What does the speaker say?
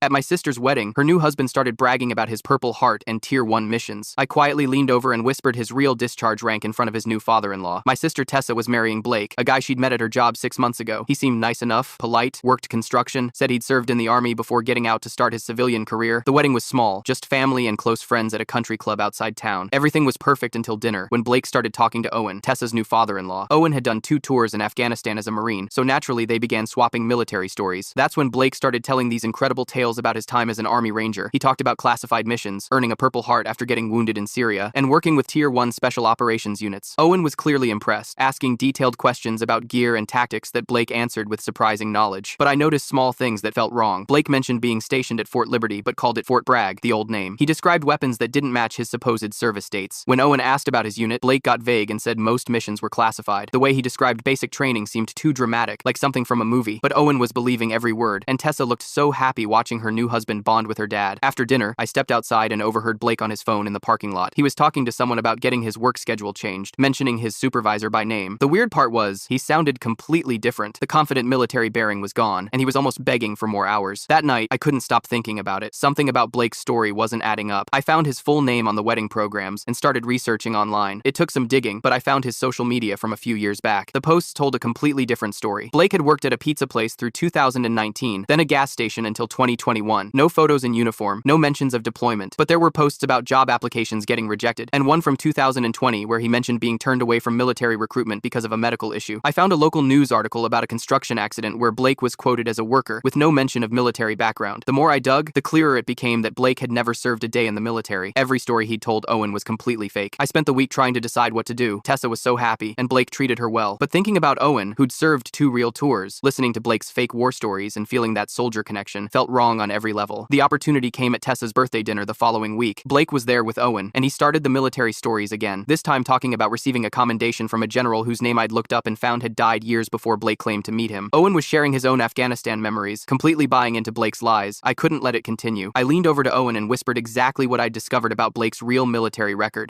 At my sister's wedding, her new husband started bragging about his Purple Heart and Tier 1 missions. I quietly leaned over and whispered his real discharge rank in front of his new father-in-law. My sister Tessa was marrying Blake, a guy she'd met at her job 6 months ago. He seemed nice enough, polite, worked construction, said he'd served in the army before getting out to start his civilian career. The wedding was small, just family and close friends at a country club outside town. Everything was perfect until dinner, when Blake started talking to Owen, Tessa's new father-in-law. Owen had done 2 tours in Afghanistan as a Marine, so naturally they began swapping military stories. That's when Blake started telling these incredible tales about his time as an Army Ranger. He talked about classified missions, earning a Purple Heart after getting wounded in Syria, and working with Tier 1 Special Operations units. Owen was clearly impressed, asking detailed questions about gear and tactics that Blake answered with surprising knowledge. But I noticed small things that felt wrong. Blake mentioned being stationed at Fort Liberty but called it Fort Bragg, the old name. He described weapons that didn't match his supposed service dates. When Owen asked about his unit, Blake got vague and said most missions were classified. The way he described basic training seemed too dramatic, like something from a movie. But Owen was believing every word, and Tessa looked so happy watching her new husband bond with her dad. After dinner, I stepped outside and overheard Blake on his phone in the parking lot. He was talking to someone about getting his work schedule changed, mentioning his supervisor by name. The weird part was, he sounded completely different. The confident military bearing was gone, and he was almost begging for more hours. That night, I couldn't stop thinking about it. Something about Blake's story wasn't adding up. I found his full name on the wedding programs and started researching online. It took some digging, but I found his social media from a few years back. The posts told a completely different story. Blake had worked at a pizza place through 2019, then a gas station until 2021. No photos in uniform, no mentions of deployment, but there were posts about job applications getting rejected, and one from 2020 where he mentioned being turned away from military recruitment because of a medical issue. I found a local news article about a construction accident where Blake was quoted as a worker, with no mention of military background. The more I dug, the clearer it became that Blake had never served a day in the military. Every story he'd told Owen was completely fake. I spent the week trying to decide what to do. Tessa was so happy, and Blake treated her well. But thinking about Owen, who'd served 2 real tours, listening to Blake's fake war stories and feeling that soldier connection felt wrong on every level. The opportunity came at Tessa's birthday dinner the following week. Blake was there with Owen, and he started the military stories again, this time talking about receiving a commendation from a general whose name I'd looked up and found had died years before Blake claimed to meet him. Owen was sharing his own Afghanistan memories, completely buying into Blake's lies. I couldn't let it continue. I leaned over to Owen and whispered exactly what I'd discovered about Blake's real military record.